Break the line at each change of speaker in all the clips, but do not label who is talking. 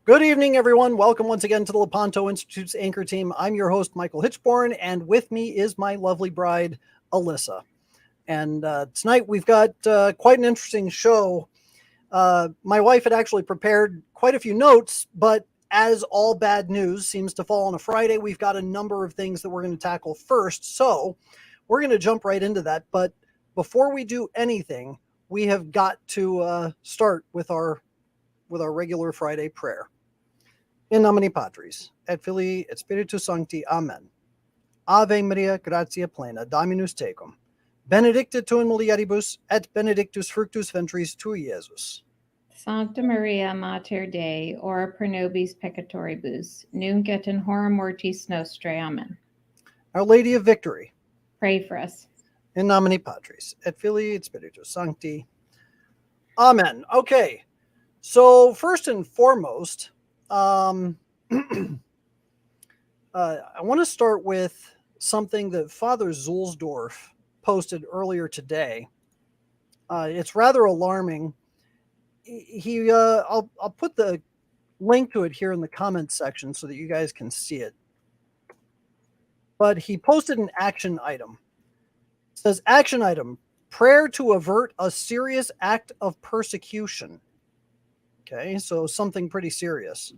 Good evening, everyone. Welcome once again to the Lepanto Institute's Anchor Team. I'm your host, Michael Hitchborn, and with me is my lovely bride, Alyssa. And tonight we've got quite an interesting show. My wife had actually prepared quite a few notes, but as all bad news seems to fall on a Friday, we've got a number of things that we're going to tackle first. So we're going to jump right into that. But before we do anything, we have got to start with our regular Friday prayer. In nomine Patris, et Filii, et Spiritus Sancti. Amen. Ave Maria, gratia plena, Dominus tecum. Benedicta tu in mulieribus, et benedictus fructus ventris tui, Iesus.
Sancta Maria Mater Dei, ora pro nobis peccatoribus, nunc et in hora mortis nostrae. Amen.
Our Lady of Victory.
Pray for us.
In nomine Patris, et Filii, et Spiritus Sancti. Amen. Okay, so first and foremost, I want to start with something that Father Zulsdorf posted earlier today. It's rather alarming. I'll put the link to it here in the comments section so that you guys can see it. But he posted an action item. It says, action item, prayer to avert a serious act of persecution. Okay, so something pretty serious.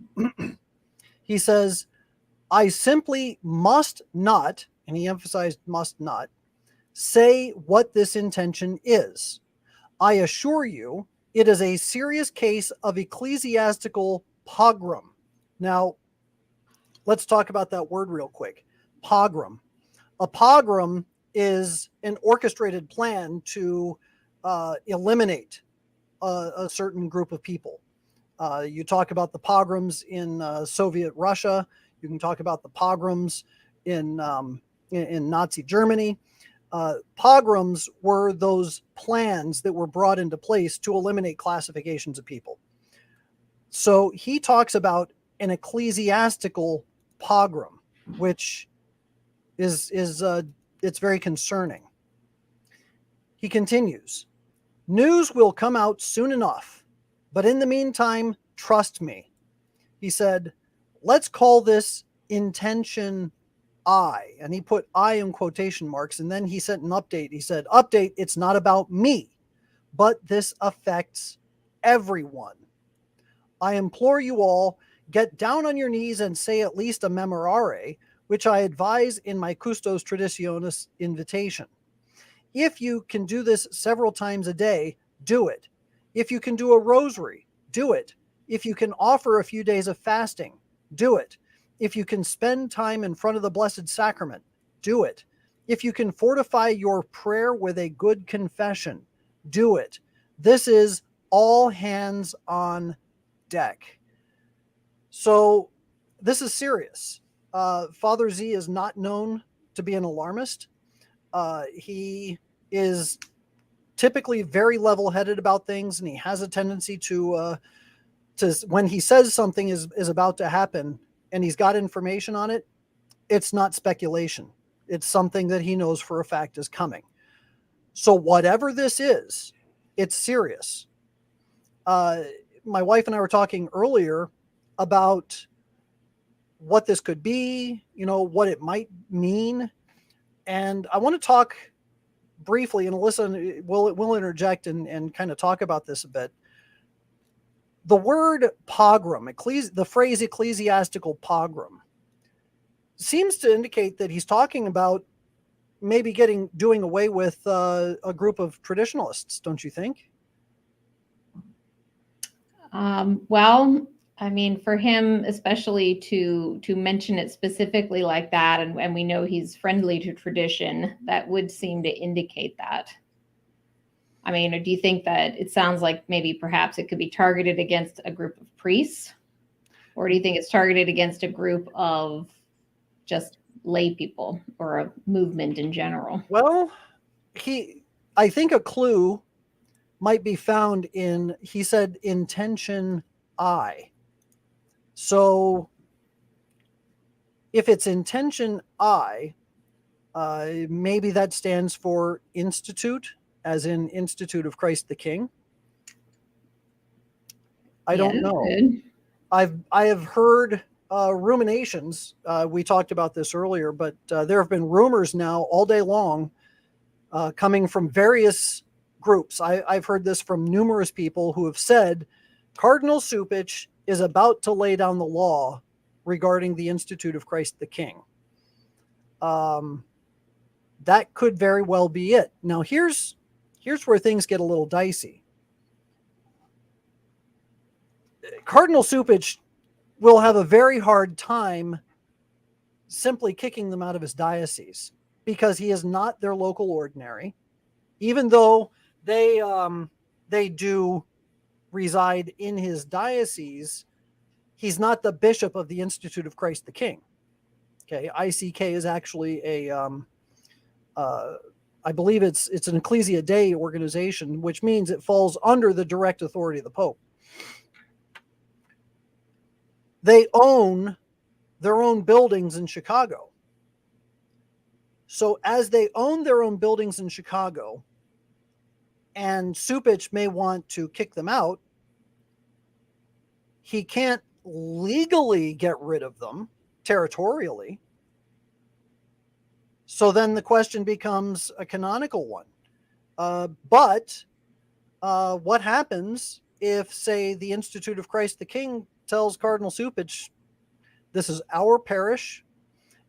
He says, I simply must not, and he emphasized must not, say what this intention is. I assure you, it is a serious case of ecclesiastical pogrom. Now, let's talk about that word real quick. Pogrom. A pogrom is an orchestrated plan to eliminate a certain group of people. You talk about the pogroms in Soviet Russia. You can talk about the pogroms in Nazi Germany. Pogroms were those plans that were brought into place to eliminate classifications of people. So he talks about an ecclesiastical pogrom, which is it's very concerning. He continues, news will come out soon enough. But in the meantime, trust me. He said, let's call this intention I. And he put I in quotation marks. And then he sent an update. He said, update, it's not about me, but this affects everyone. I implore you all, get down on your knees and say at least a memorare, which I advise in my Custos Traditionis invitation. If you can do this several times a day, do it. If you can do a rosary, do it. If you can offer a few days of fasting, do it. If you can spend time in front of the Blessed Sacrament, do it. If you can fortify your prayer with a good confession, do it. This is all hands on deck. So this is serious. Father Z is not known to be an alarmist. He is typically very level-headed about things, and he has a tendency to when he says something is about to happen and he's got information on it, it's not speculation. It's something that he knows for a fact is coming. So whatever this is, it's serious. My wife and I were talking earlier about what this could be, what it might mean. And I want to talk briefly, and Alyssa will interject and kind of talk about this a bit. The word pogrom, the phrase ecclesiastical pogrom, seems to indicate that he's talking about maybe doing away with a group of traditionalists, don't you think?
Well, I mean, for him, especially to mention it specifically like that, and we know he's friendly to tradition, that would seem to indicate that. I mean, or do you think that it sounds like maybe perhaps it could be targeted against a group of priests? Or do you think it's targeted against a group of just lay people or a movement in general?
Well, I think a clue might be found in, he said, intention I. So if it's intention I, maybe that stands for institute, as in Institute of Christ the King. I don't know. I have heard ruminations. We talked about this earlier, but there have been rumors now all day long coming from various groups. I've heard this from numerous people who have said Cardinal Cupich is about to lay down the law regarding the Institute of Christ the King. That could very well be it. Now, here's where things get a little dicey. Cardinal Cupich will have a very hard time simply kicking them out of his diocese because he is not their local ordinary, even though they do reside in his diocese. He's not the bishop of the Institute of Christ the King. Okay, ICK is actually I believe it's an Ecclesia Dei organization, which means it falls under the direct authority of the Pope. They own their own buildings in Chicago. So as they own their own buildings in Chicago, and Cupich may want to kick them out, he can't legally get rid of them territorially. So then the question becomes a canonical one. But what happens if, say, the Institute of Christ the King tells Cardinal Cupich, this is our parish,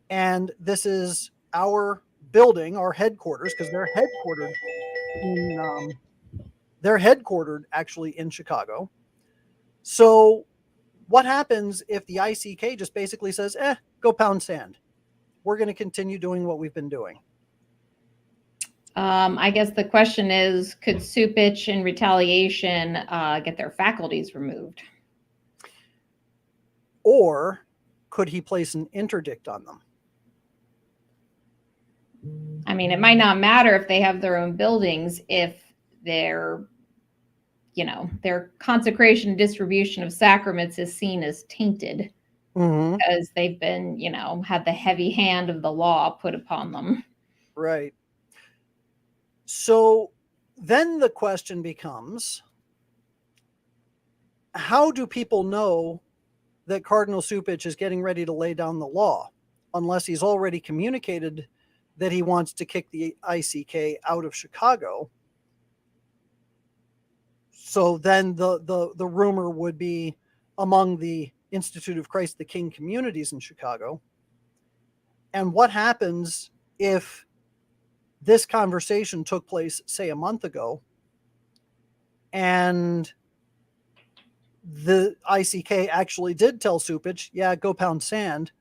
and this is our building, our headquarters, because they're headquartered actually in Chicago. So what happens if the ICK just basically says, go pound sand? We're going to continue doing what we've been doing.
I guess the question is, could Cupich in retaliation get their faculties removed?
Or could he place an interdict on them?
I mean, it might not matter if they have their own buildings if their consecration and distribution of sacraments is seen as tainted because they've been, had the heavy hand of the law put upon them.
Right. So then the question becomes, how do people know that Cardinal Cupich is getting ready to lay down the law unless he's already communicated that he wants to kick the ICK out of Chicago? So then the rumor would be among the Institute of Christ the King communities in Chicago. And what happens if this conversation took place, say, a month ago, and the ICK actually did tell Cupich, yeah, go pound sand.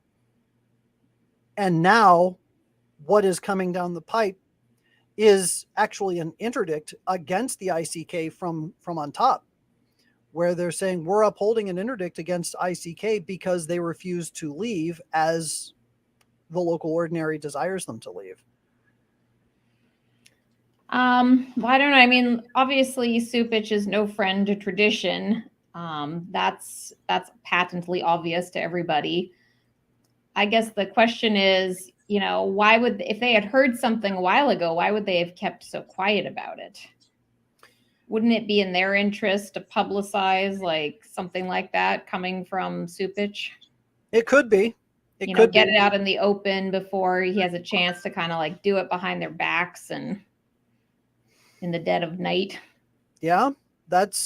And now what is coming down the pipe is actually an interdict against the ICK from on top, where they're saying we're upholding an interdict against ICK because they refuse to leave as the local ordinary desires them to leave.
Well, I don't know. I mean, obviously Cupich is no friend to tradition. That's patently obvious to everybody. I guess the question is, why would, if they had heard something a while ago, why would they have kept so quiet about it? Wouldn't it be in their interest to publicize like something like that coming from Cupich?
It could be.
Get it out in the open before he has a chance to kind of like do it behind their backs and in the dead of night.
Yeah, that's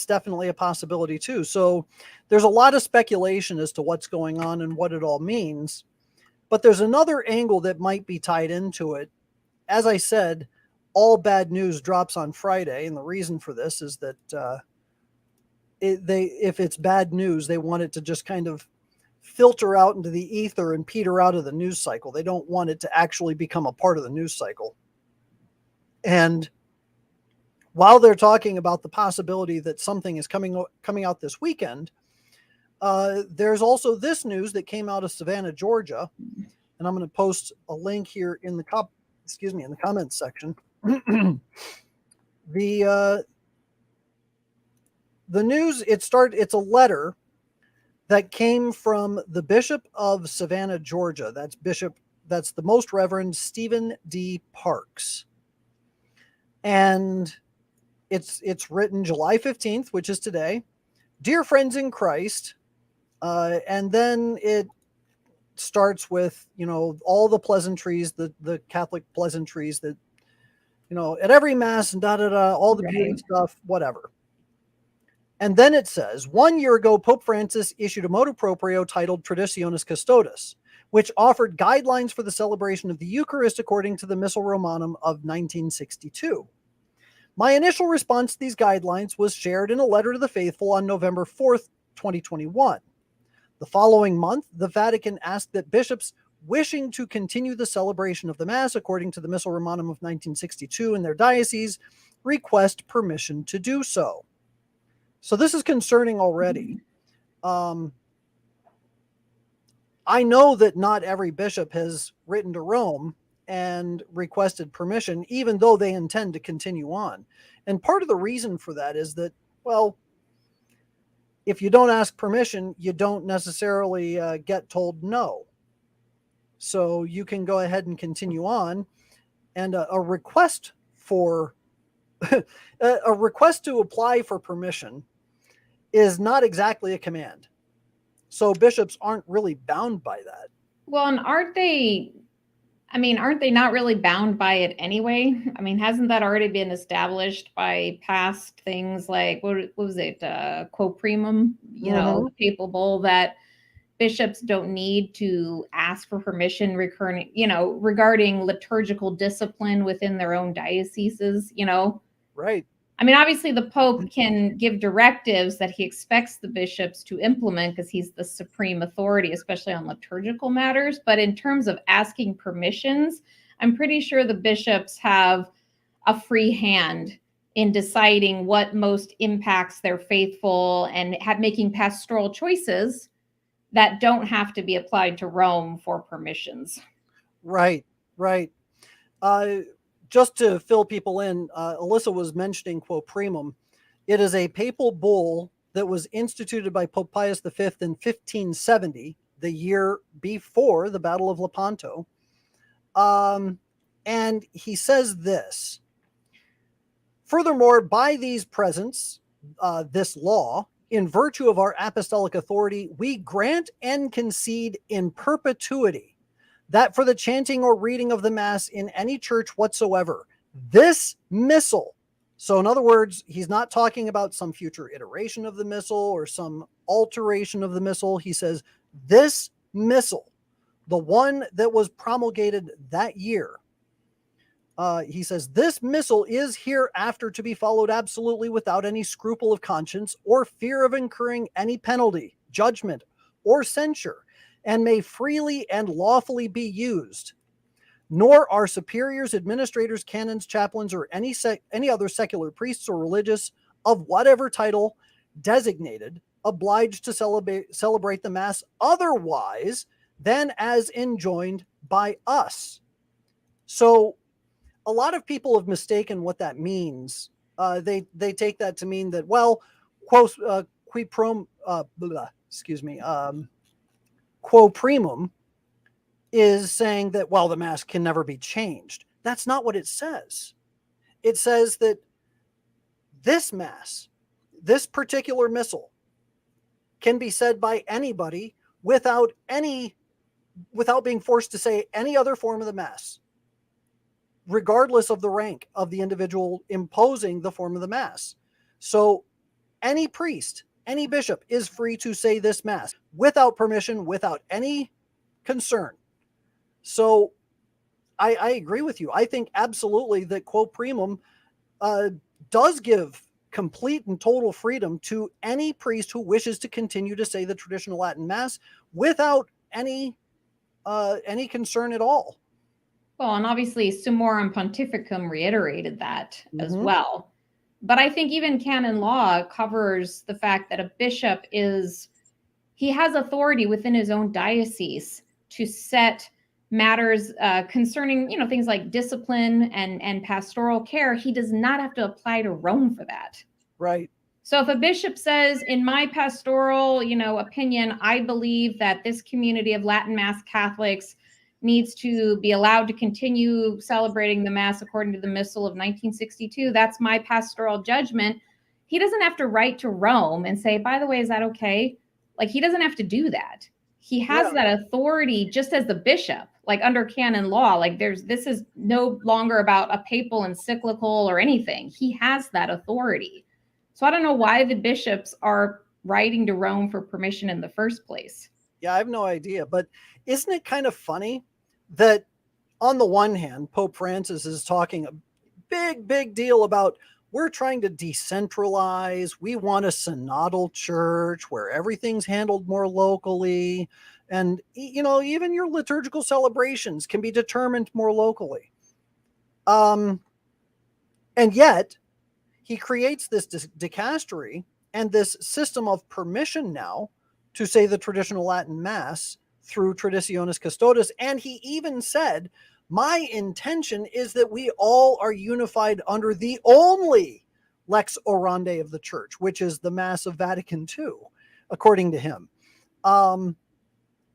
definitely a possibility too. So there's a lot of speculation as to what's going on and what it all means. But there's another angle that might be tied into it. As I said, all bad news drops on Friday, and the reason for this is that if it's bad news, they want it to just kind of filter out into the ether and peter out of the news cycle. They don't want it to actually become a part of the news cycle. And while they're talking about the possibility that something is coming out this weekend, there's also this news that came out of Savannah, Georgia, and I'm going to post a link here in the comments section. The news, it's a letter that came from the Bishop of Savannah, Georgia. That's the Most Reverend Stephen D. Parks. And it's written July 15th, which is today. Dear friends in Christ, and then it starts with, all the pleasantries, the Catholic pleasantries that, at every mass and all the beauty
Right.
stuff, whatever. And then it says, 1 year ago, Pope Francis issued a motu proprio titled Traditionis Custodes, which offered guidelines for the celebration of the Eucharist according to the Missal Romanum of 1962. My initial response to these guidelines was shared in a letter to the faithful on November 4th, 2021. The following month, the Vatican asked that bishops wishing to continue the celebration of the Mass according to the Missal Romanum of 1962 in their diocese request permission to do so. So this is concerning already. I know that not every bishop has written to Rome and requested permission, even though they intend to continue on. And part of the reason for that is that, well, if you don't ask permission, you don't necessarily get told no. So you can go ahead and continue on. And a request for a request to apply for permission is not exactly a command. So bishops aren't really bound by that.
Well, and aren't they not really bound by it anyway? I mean, hasn't that already been established by past things like, what was it, Quo Primum, the papal bull, that bishops don't need to ask for permission regarding liturgical discipline within their own dioceses,
Right.
I mean, obviously the Pope can give directives that he expects the bishops to implement because he's the supreme authority, especially on liturgical matters. But in terms of asking permissions, I'm pretty sure the bishops have a free hand in deciding what most impacts their faithful and making pastoral choices that don't have to be applied to Rome for permissions.
Right. Just to fill people in, Alyssa was mentioning Quo Primum. It is a papal bull that was instituted by Pope Pius V in 1570, the year before the Battle of Lepanto. And he says this: furthermore, by these presents, this law, in virtue of our apostolic authority, we grant and concede in perpetuity that for the chanting or reading of the Mass in any church whatsoever, this missal, so in other words, he's not talking about some future iteration of the missal or some alteration of the missal. He says, this missal, the one that was promulgated that year, he says, this missal is hereafter to be followed absolutely without any scruple of conscience or fear of incurring any penalty, judgment, or censure, and may freely and lawfully be used. Nor are superiors, administrators, canons, chaplains, or any other secular priests or religious of whatever title designated obliged to celebrate the Mass otherwise than as enjoined by us. So a lot of people have mistaken what that means. They take that to mean that, well, Quo Primum is saying that, well, the Mass can never be changed. That's not what it says. It says that this Mass, this particular missal, can be said by anybody without being forced to say any other form of the Mass, regardless of the rank of the individual imposing the form of the Mass. So any priest, any bishop is free to say this Mass without permission, without any concern. So I agree with you. I think absolutely that Quo Primum does give complete and total freedom to any priest who wishes to continue to say the traditional Latin Mass without any concern at all.
Well, and obviously Summorum Pontificum reiterated that as well. But I think even canon law covers the fact that a bishop he has authority within his own diocese to set matters concerning, things like discipline and pastoral care. He does not have to apply to Rome for that.
Right.
So if a bishop says, in my pastoral, opinion, I believe that this community of Latin Mass Catholics needs to be allowed to continue celebrating the Mass according to the Missal of 1962, that's my pastoral judgment. he doesn't have to write to Rome and say, by the way, is that okay? Like, he doesn't have to do that. He has that authority just as the bishop, like under canon law. Like, this is no longer about a papal encyclical or anything. He has that authority. So I don't know why the bishops are writing to Rome for permission in the first place.
Yeah, I have no idea. But isn't it kind of funny that on the one hand, Pope Francis is talking a big deal about we're trying to decentralize. We want a synodal church where everything's handled more locally. And, even your liturgical celebrations can be determined more locally. And yet he creates this dicastery and this system of permission now to say the traditional Latin Mass through Traditionis Custodes. And he even said, my intention is that we all are unified under the only lex orandi of the church, which is the Mass of Vatican II, according to him.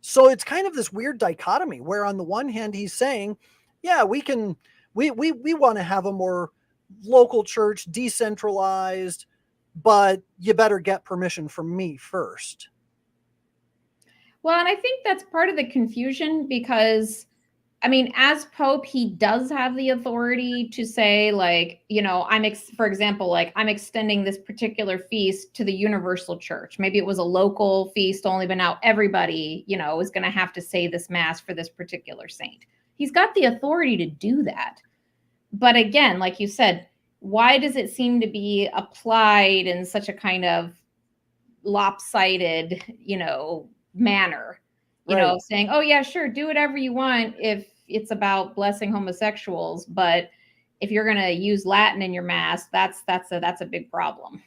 So it's kind of this weird dichotomy where on the one hand, he's saying, yeah, we want to have a more local church, decentralized, but you better get permission from me first.
Well, and I think that's part of the confusion because, I mean, as Pope, he does have the authority to say, like, for example, like, I'm extending this particular feast to the universal church. Maybe it was a local feast only, but now everybody, is going to have to say this Mass for this particular saint. He's got the authority to do that. But again, like you said, why does it seem to be applied in such a kind of lopsided, manner, saying, oh yeah, sure, do whatever you want if it's about blessing homosexuals, but if you're going to use Latin in your Mass, that's a big problem.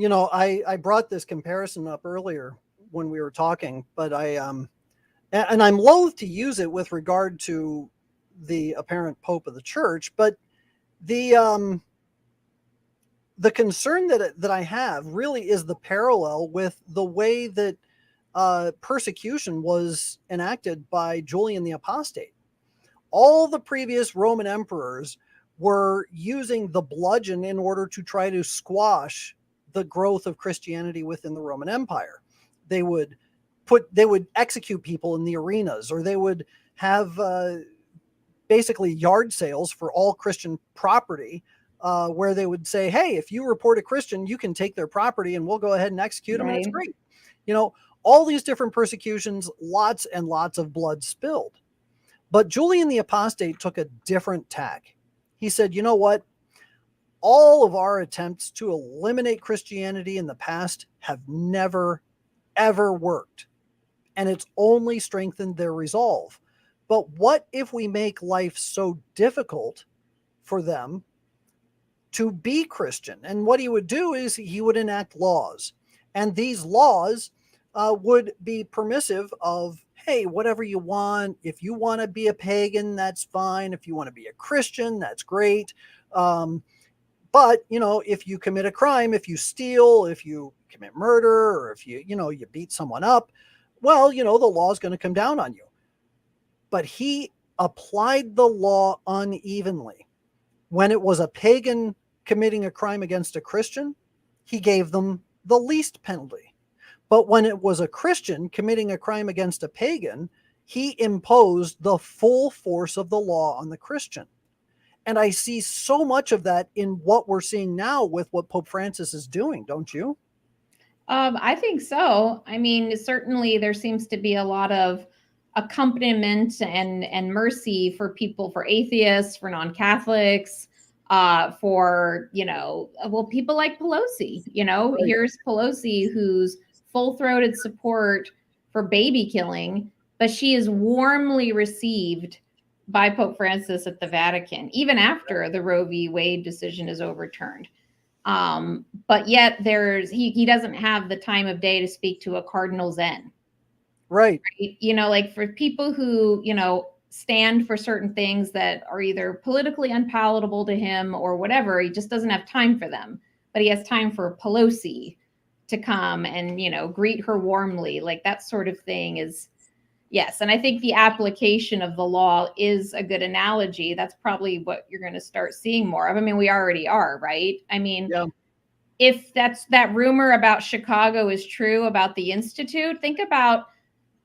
I brought this comparison up earlier when we were talking, but and I'm loath to use it with regard to the apparent Pope of the Church, but the concern that I have really is the parallel with the way that persecution was enacted by Julian the Apostate. All the previous Roman emperors were using the bludgeon in order to try to squash the growth of Christianity within the Roman Empire. They would execute people in the arenas, or they would have basically yard sales for all Christian property, where they would say, hey, if you report a Christian, you can take their property and we'll go ahead and execute them. And it's great. All these different persecutions, lots and lots of blood spilled. But Julian the Apostate took a different tack. He said, you know what? All of our attempts to eliminate Christianity in the past have never, ever worked. And it's only strengthened their resolve. But what if we make life so difficult for them to be Christian? And what he would do is he would enact laws. And these laws would be permissive of, hey, whatever you want. If you want to be a pagan, that's fine. If you want to be a Christian, that's great. But, if you commit a crime, if you steal, if you commit murder, or if you beat someone up, well, the law is going to come down on you. But he applied the law unevenly. When it was a pagan committing a crime against a Christian, he gave them the least penalty. But when it was a Christian committing a crime against a pagan, he imposed the full force of the law on the Christian. And I see so much of that in what we're seeing now with what Pope Francis is doing, don't you?
I think so. I mean, certainly there seems to be a lot of accompaniment and mercy for people, for atheists, for non-Catholics, for, people like Pelosi.
Right.
Here's Pelosi, who's full-throated support for baby killing, but she is warmly received by Pope Francis at the Vatican, even after the Roe v. Wade decision is overturned. But yet he doesn't have the time of day to speak to a Cardinal Zen.
Right.
Like for people who, stand for certain things that are either politically unpalatable to him or whatever, he just doesn't have time for them. But he has time for Pelosi to come and, greet her warmly. Like that sort of thing is, yes. And I think the application of the law is a good analogy. That's probably what you're going to start seeing more of. I mean, we already are, right? I mean,
yeah.
if that rumor about Chicago is true about the Institute, think about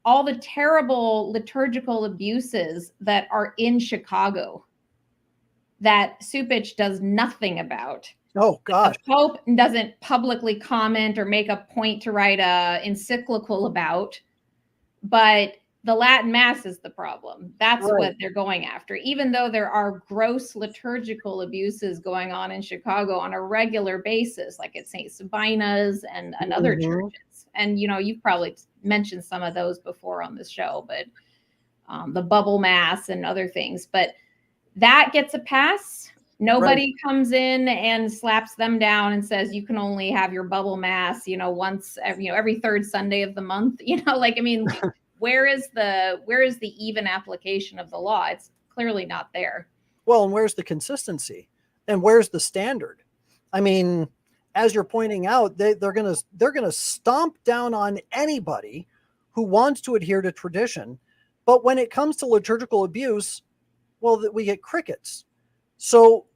all the terrible liturgical abuses that are in Chicago that Cupich does nothing about.
Oh gosh.
The Pope doesn't publicly comment or make a point to write a encyclical about, but the Latin Mass is the problem. That's
Right.
what they're going after. Even though there are gross liturgical abuses going on in Chicago on a regular basis, like at St. Sabina's and other churches. And, you've probably mentioned some of those before on this show, but the bubble mass and other things. But that gets a pass. Nobody comes in and slaps them down and says you can only have your bubble mass, once every third Sunday of the month. Where is the even application of the law? It's clearly not there.
Well, and where's the consistency, and where's the standard? I mean, as you're pointing out, they're gonna stomp down on anybody who wants to adhere to tradition, but when it comes to liturgical abuse, well, we get crickets. So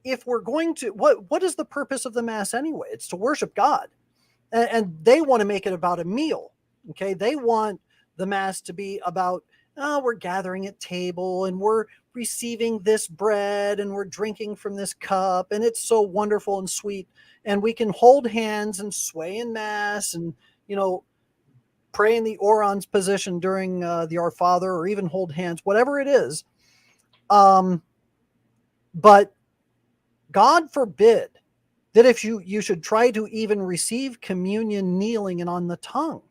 if we're going to, what is the purpose of the Mass anyway? It's to worship God, and they want to make it about a meal. Okay, they want the Mass to be about, we're gathering at table and we're receiving this bread and we're drinking from this cup and it's so wonderful and sweet, and we can hold hands and sway in Mass and pray in the orans position during the Our Father, or even hold hands, whatever it is. But God forbid that if you should try to even receive communion kneeling and on the tongue.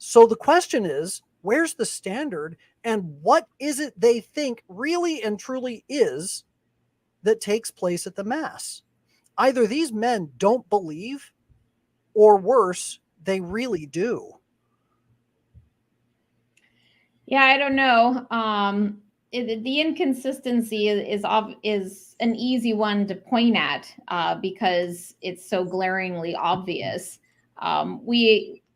So the question is, where's the standard, and what is it they think really and truly is that takes place at the Mass? Either these men don't believe, or worse, they really do.
Yeah, I don't know. The inconsistency is an easy one to point at because it's so glaringly obvious.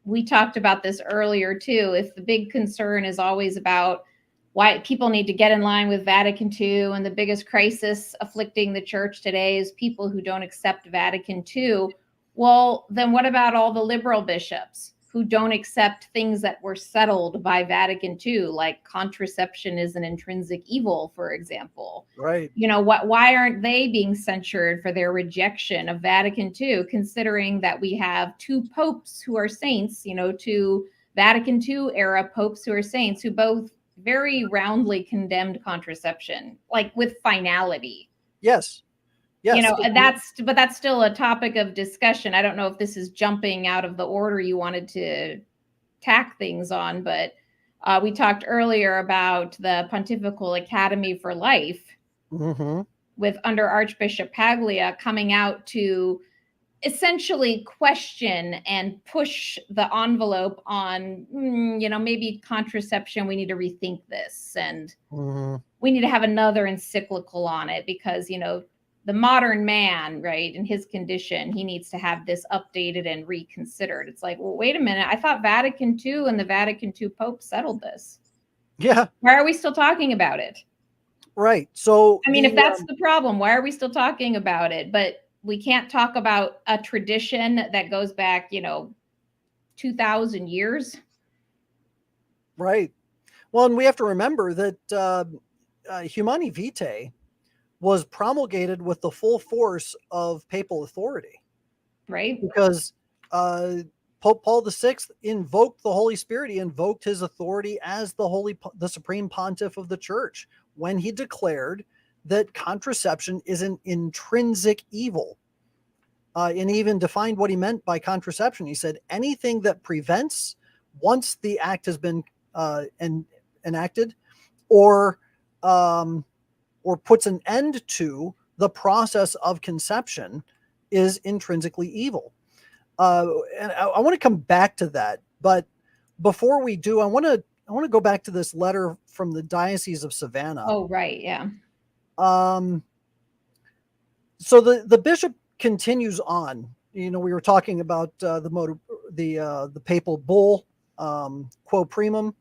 We talked about this earlier too. If the big concern is always about why people need to get in line with Vatican II, and the biggest crisis afflicting the church today is people who don't accept Vatican II, well, then what about all the liberal bishops who don't accept things that were settled by Vatican II, like contraception is an intrinsic evil, for example?
Right.
Why aren't they being censured for their rejection of Vatican II, considering that we have two popes who are saints, two Vatican II era popes who are saints, who both very roundly condemned contraception, like with finality.
Yes.
Yes. That's still a topic of discussion. I don't know if this is jumping out of the order you wanted to tack things on, but we talked earlier about the Pontifical Academy for Life, with under Archbishop Paglia coming out to essentially question and push the envelope on, maybe contraception, we need to rethink this, and we need to have another encyclical on it because, the modern man, right, in his condition, he needs to have this updated and reconsidered. It's like, well, wait a minute. I thought Vatican II and the Vatican II Pope settled this.
Yeah.
Why are we still talking about it?
Right. So,
if that's the problem, why are we still talking about it? But we can't talk about a tradition that goes back, 2,000 years.
Right. Well, and we have to remember that Humani Vitae was promulgated with the full force of papal authority.
Right.
Because Pope Paul VI invoked the Holy Spirit. He invoked his authority as the supreme pontiff of the church when he declared that contraception is an intrinsic evil. And he even defined what he meant by contraception. He said anything that prevents, once the act has been enacted, or puts an end to the process of conception, is intrinsically evil. And I want to come back to that, but before we do, I want to go back to this letter from the Diocese of Savannah.
Oh, right, yeah.
So the bishop continues on. We were talking about the papal bull, quo primum,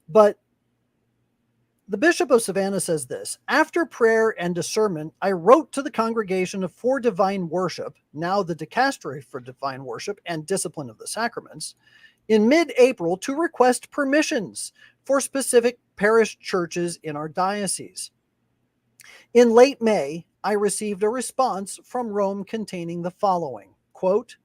but The Bishop of Savannah says this: after prayer and discernment, I wrote to the Congregation for Divine Worship, now the Dicastery for Divine Worship and Discipline of the Sacraments, in mid-April to request permissions for specific parish churches in our diocese. In late May, I received a response from Rome containing the following, quote,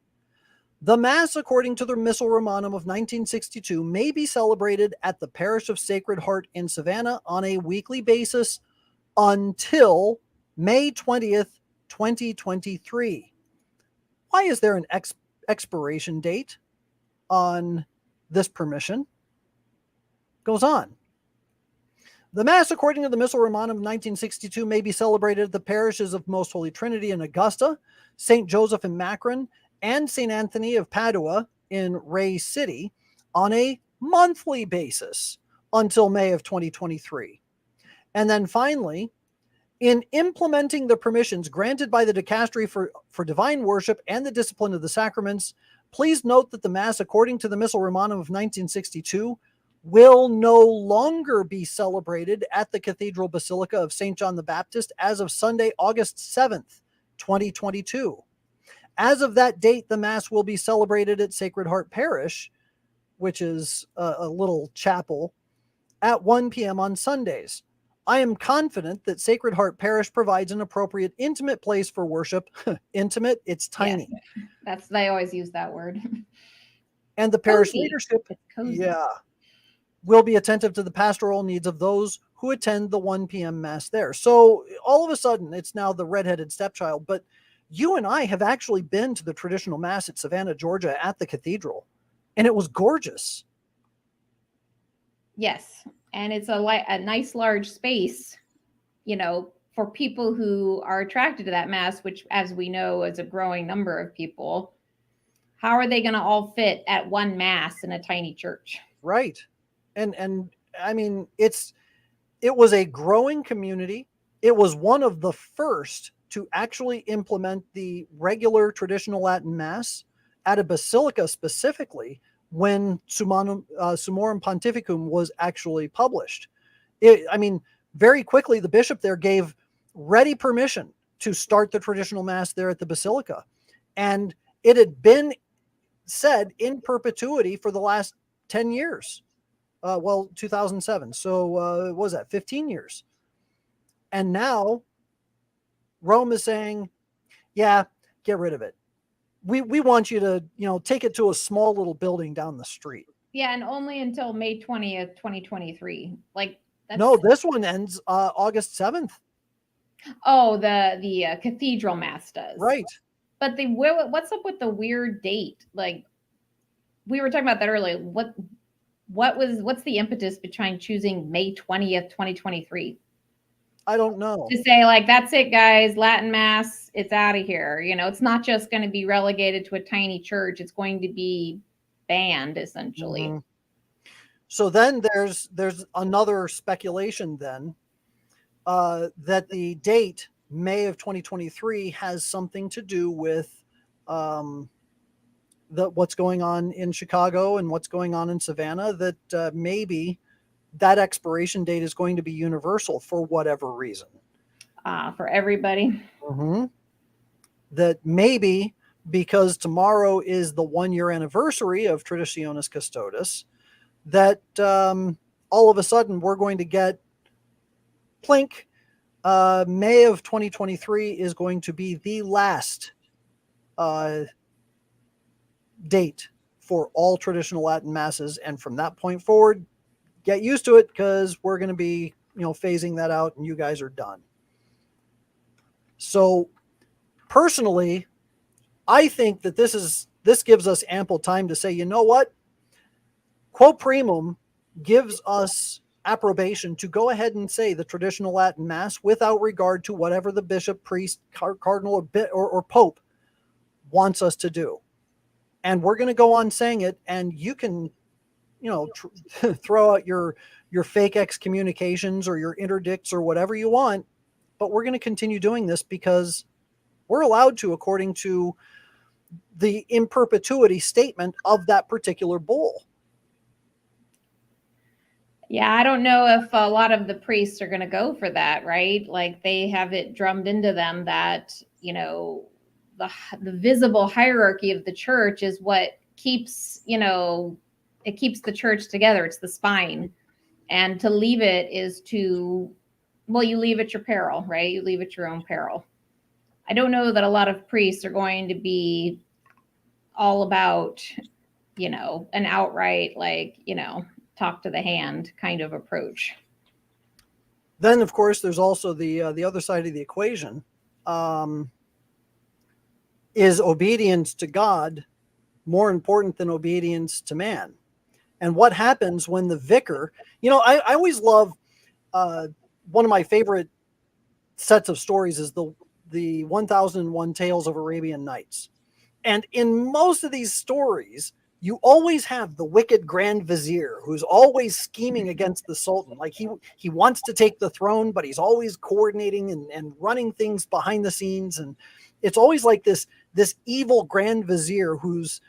the Mass according to the Missal Romanum of 1962 may be celebrated at the Parish of Sacred Heart in Savannah on a weekly basis until May 20th, 2023. Why is there an expiration date on this permission? Goes on. The Mass according to the Missal Romanum of 1962 may be celebrated at the parishes of Most Holy Trinity in Augusta, St. Joseph in Makron, and St. Anthony of Padua in Ray City on a monthly basis until May of 2023. And then finally, in implementing the permissions granted by the Dicastery for Divine Worship and the Discipline of the Sacraments, please note that the Mass according to the Missal Romanum of 1962 will no longer be celebrated at the Cathedral Basilica of St. John the Baptist as of Sunday, August 7th, 2022. As of that date, the Mass will be celebrated at Sacred Heart Parish, which is a little chapel, at 1 p.m. on Sundays. I am confident that Sacred Heart Parish provides an appropriate, intimate place for worship. Intimate, it's tiny.
Yes, they always use that word.
And the parish
Cozy.
leadership,
It's cozy.
will be attentive to the pastoral needs of those who attend the 1 p.m. Mass there. So all of a sudden, it's now the redheaded stepchild, but you and I have actually been to the traditional Mass at Savannah, Georgia at the cathedral, and it was gorgeous.
Yes. And it's a nice large space, for people who are attracted to that Mass, which, as we know, is a growing number of people. How are they going to all fit at one Mass in a tiny church?
Right. And I mean, it was a growing community. It was one of the first to actually implement the regular traditional Latin Mass at a basilica specifically when Summorum Pontificum was actually published. Very quickly, the bishop there gave ready permission to start the traditional Mass there at the basilica. And it had been said in perpetuity for the last 10 years. 2007. So what was that, 15 years? And now Rome is saying, yeah, get rid of it. We want you to, take it to a small little building down the street.
Yeah, and only until May 20th, 2023.
No, this one ends August 7th.
Oh, the cathedral Mass does.
Right.
But what's up with the weird date? Like, we were talking about that earlier. What's the impetus behind choosing May 20th, 2023?
I don't know.
To say, that's it, guys, Latin Mass, it's out of here. It's not just going to be relegated to a tiny church. It's going to be banned, essentially.
Mm-hmm. So then there's another speculation then that the date, May of 2023, has something to do with what's going on in Chicago and what's going on in Savannah, that maybe that expiration date is going to be universal for whatever reason.
For everybody.
Mm-hmm. That maybe because tomorrow is the 1-year anniversary of Traditionis Custodes, that all of a sudden we're going to get plink. May of 2023 is going to be the last date for all traditional Latin Masses. And from that point forward, get used to it, because we're going to be, phasing that out and you guys are done. So personally, I think that this gives us ample time to say, you know what? Quo primum gives us approbation to go ahead and say the traditional Latin Mass without regard to whatever the bishop, priest, cardinal, or pope wants us to do. And we're going to go on saying it, and you can, throw out your fake excommunications or your interdicts or whatever you want, but we're going to continue doing this because we're allowed to, according to the in perpetuity statement of that particular bull.
Yeah, I don't know if a lot of the priests are going to go for that, right? Like they have it drummed into them that, the visible hierarchy of the church is what keeps, it keeps the church together. It's the spine. And to leave it is to, well, you leave at your peril, right? You leave at your own peril. I don't know that a lot of priests are going to be all about, an outright, like, talk to the hand kind of approach.
Then, of course, there's also the other side of the equation. Is obedience to God more important than obedience to man? And what happens when the vicar, I always love, one of my favorite sets of stories is the 1001 Tales of Arabian Nights. And in most of these stories, you always have the wicked grand vizier who's always scheming against the sultan. Like he wants to take the throne, but he's always coordinating and running things behind the scenes. And it's always like this evil grand vizier who's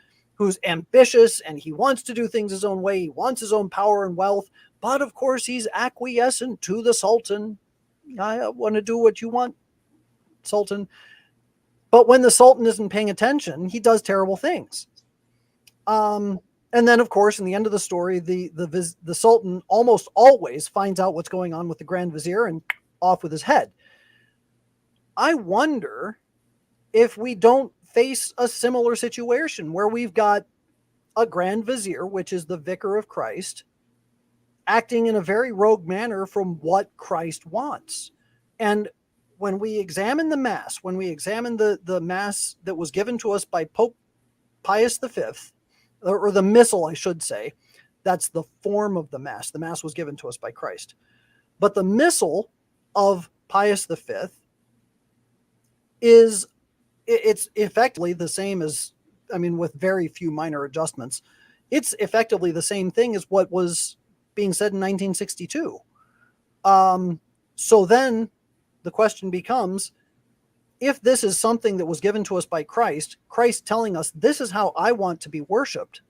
ambitious and he wants to do things his own way. He wants his own power and wealth, but of course he's acquiescent to the sultan. I want to do what you want, sultan. But when the sultan isn't paying attention, he does terrible things. And then, of course, in the end of the story, the sultan almost always finds out what's going on with the grand vizier and off with his head. I wonder if we don't face a similar situation where we've got a grand vizier, which is the vicar of Christ, acting in a very rogue manner from what Christ wants. And when we examine the Mass, when we examine the Mass that was given to us by Pope Pius V, or the Missal, I should say, that's the form of the Mass. The Mass was given to us by Christ. But the Missal of Pius V it's effectively the same as, with very few minor adjustments, it's effectively the same thing as what was being said in 1962. So then the question becomes, if this is something that was given to us by Christ telling us this is how I want to be worshipped,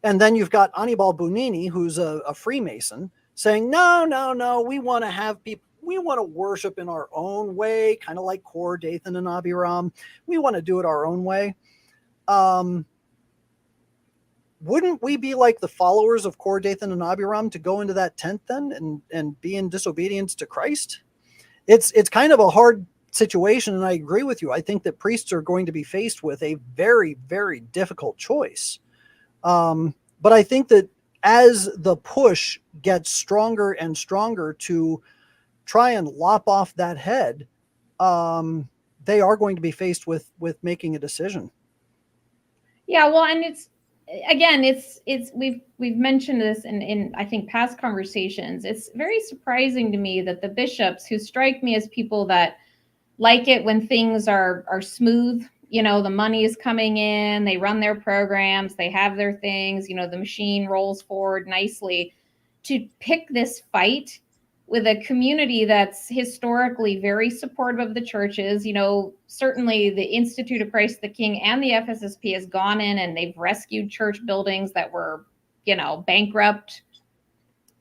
and then you've got Annibale Bugnini, who's a Freemason, saying, no, we want to have people, we want to worship in our own way, kind of like Kor, Dathan, and Abiram. We want to do it our own way. Wouldn't we be like the followers of Kor, Dathan, and Abiram to go into that tent then and be in disobedience to Christ? It's kind of a hard situation, and I agree with you. I think that priests are going to be faced with a very, very difficult choice. But I think that as the push gets stronger and stronger to try and lop off that head, they are going to be faced with making a decision.
Yeah, well, and it's we've mentioned this in I think past conversations. It's very surprising to me that the bishops, who strike me as people that like it when things are smooth, the money is coming in, they run their programs, they have their things, the machine rolls forward nicely, to pick this fight with a community that's historically very supportive of the churches. Certainly the Institute of Christ the King and the FSSP has gone in and they've rescued church buildings that were, bankrupt.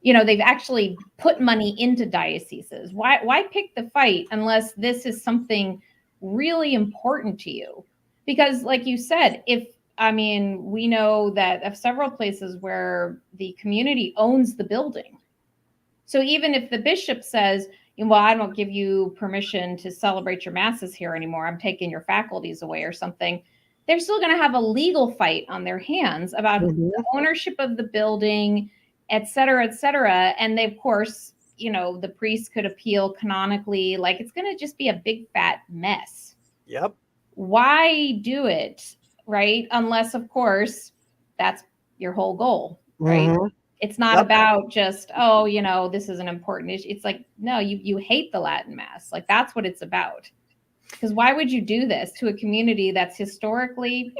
They've actually put money into dioceses. Why pick the fight unless this is something really important to you? Because like you said, we know that of several places where the community owns the building. So even if the bishop says, well, I don't give you permission to celebrate your masses here anymore, I'm taking your faculties away or something, they're still going to have a legal fight on their hands about the ownership of the building, et cetera, et cetera. And they, of course, the priest could appeal canonically. Like, it's going to just be a big fat mess.
Yep.
Why do it, right? Unless, of course, that's your whole goal, right? Mm-hmm. It's not about just, this is an important issue. It's like, no, you hate the Latin Mass. Like, that's what it's about. Because why would you do this to a community that's historically,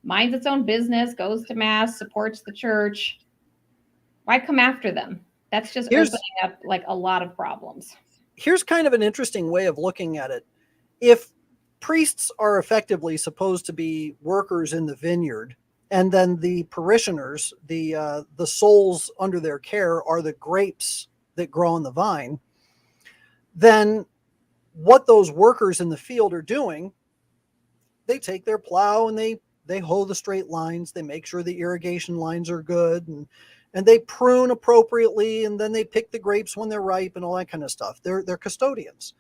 minds its own business, goes to Mass, supports the church? Why come after them? That's just opening up like a lot of problems.
Here's kind of an interesting way of looking at it. If priests are effectively supposed to be workers in the vineyard, and then the parishioners, the souls under their care, are the grapes that grow on the vine, then what those workers in the field are doing, they take their plow and they hoe the straight lines, they make sure the irrigation lines are good, and they prune appropriately, and then they pick the grapes when they're ripe and all that kind of stuff. They're custodians.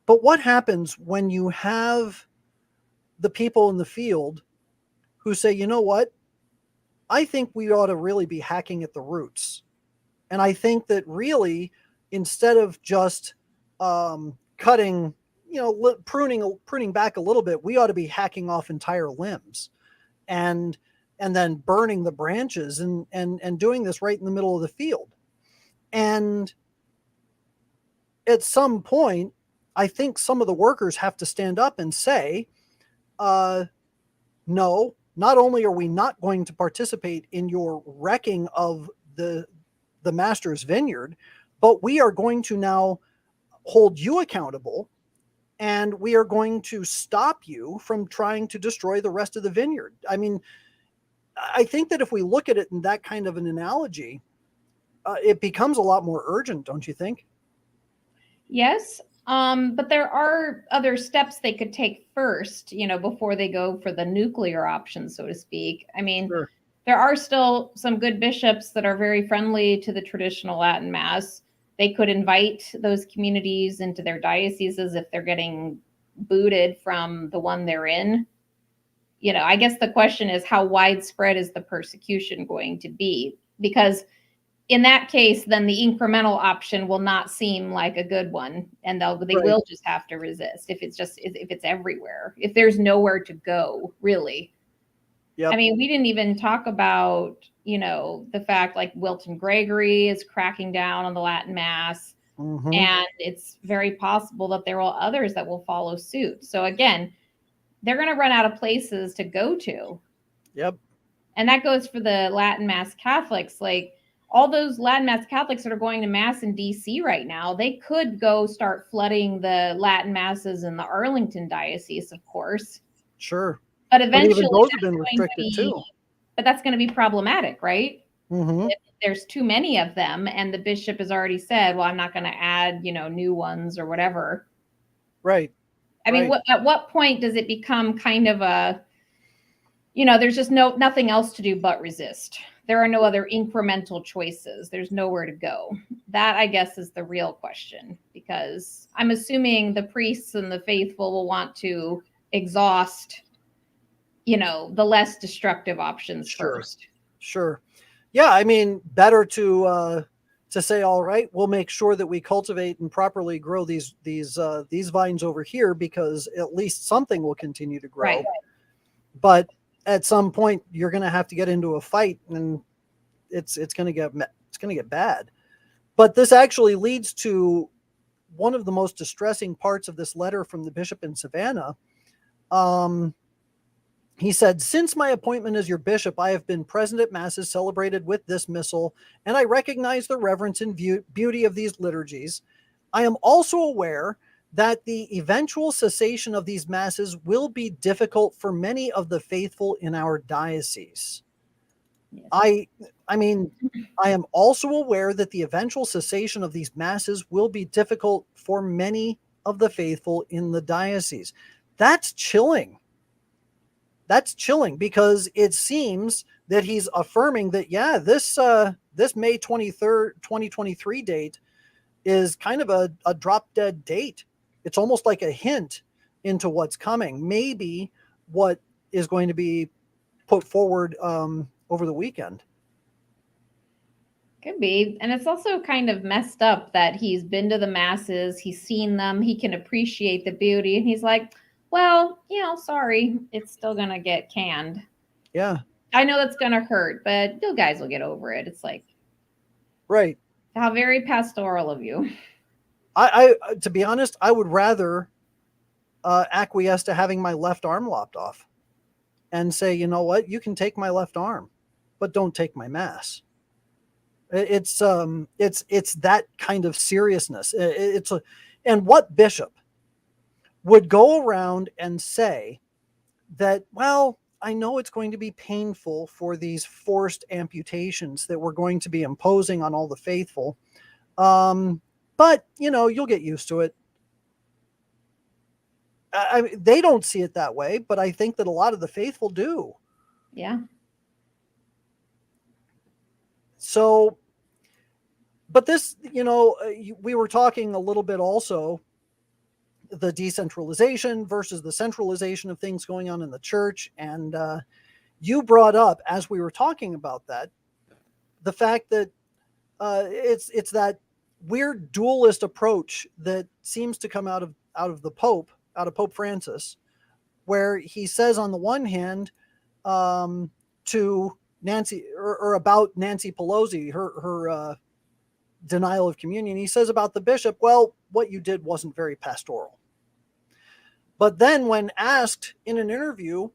But what happens when you have the people in the field who say, you know what, I think we ought to really be hacking at the roots. And I think that really, instead of just cutting, pruning back a little bit, we ought to be hacking off entire limbs and then burning the branches and doing this right in the middle of the field. And at some point, I think some of the workers have to stand up and say, no, not only are we not going to participate in your wrecking of the master's vineyard, but we are going to now hold you accountable, and we are going to stop you from trying to destroy the rest of the vineyard. I mean, I think that if we look at it in that kind of an analogy, it becomes a lot more urgent, don't you think?
Yes. But there are other steps they could take first, before they go for the nuclear option, so to speak. I mean,
Sure.
There are still some good bishops that are very friendly to the traditional Latin Mass. They could invite those communities into their dioceses if they're getting booted from the one they're in. I guess the question is, how widespread is the persecution going to be? Because in that case, then the incremental option will not seem like a good one, and they will just have to resist if it's everywhere, if there's nowhere to go, really.
Yep.
I mean, we didn't even talk about, the fact like Wilton Gregory is cracking down on the Latin Mass, and it's very possible that there are others that will follow suit. So again, they're going to run out of places to go to.
Yep.
And that goes for the Latin Mass Catholics. Like all those Latin Mass Catholics that are going to Mass in DC right now, they could go start flooding the Latin Masses in the Arlington diocese, of course.
Sure.
But eventually,
even those have been restricted too.
But that's going to be problematic, right?
Mm-hmm.
If there's too many of them, and the bishop has already said, "Well, I'm not going to add, new ones or whatever."
Right.
I mean, at what point does it become kind of a, there's just nothing else to do but resist. There are no other incremental choices. There's nowhere to go. That, I guess, is the real question, because I'm assuming the priests and the faithful will want to exhaust the less destructive options first.
Sure. Yeah, I mean, better to say, all right, we'll make sure that we cultivate and properly grow these vines over here, because at least something will continue to grow.
Right.
But at some point, you're going to have to get into a fight, and it's going to get bad. But this actually leads to one of the most distressing parts of this letter from the bishop in Savannah. He said, "Since my appointment as your bishop, I have been present at masses celebrated with this missal, and I recognize the reverence and beauty of these liturgies. I am also aware that the eventual cessation of these masses will be difficult for many of the faithful in our diocese." Yes. I mean, I am also aware that the eventual cessation of these masses will be difficult for many of the faithful in the diocese. That's chilling. That's chilling, because it seems that he's affirming that, yeah, this May 23rd, 2023 date is kind of a drop dead date. It's almost like a hint into what's coming, maybe what is going to be put forward over the weekend.
Could be. And it's also kind of messed up that he's been to the masses, he's seen them, he can appreciate the beauty, and he's like, well, sorry, it's still going to get canned.
Yeah.
I know that's going to hurt, but you guys will get over it. It's like,
right.
How very pastoral of you.
I to be honest, I would rather acquiesce to having my left arm lopped off and say, you know what, you can take my left arm, but don't take my mass. It's that kind of seriousness. And what bishop would go around and say that, well, I know it's going to be painful for these forced amputations that we're going to be imposing on all the faithful. But, you'll get used to it. They don't see it that way, but I think that a lot of the faithful do.
Yeah.
So, but this, we were talking a little bit also the decentralization versus the centralization of things going on in the church. And you brought up, as we were talking about that, the fact that it's that weird dualist approach that seems to come out of Pope Francis, where he says on the one hand to Nancy or about Nancy Pelosi, her denial of communion, he says about the bishop, well, what you did wasn't very pastoral. But then when asked in an interview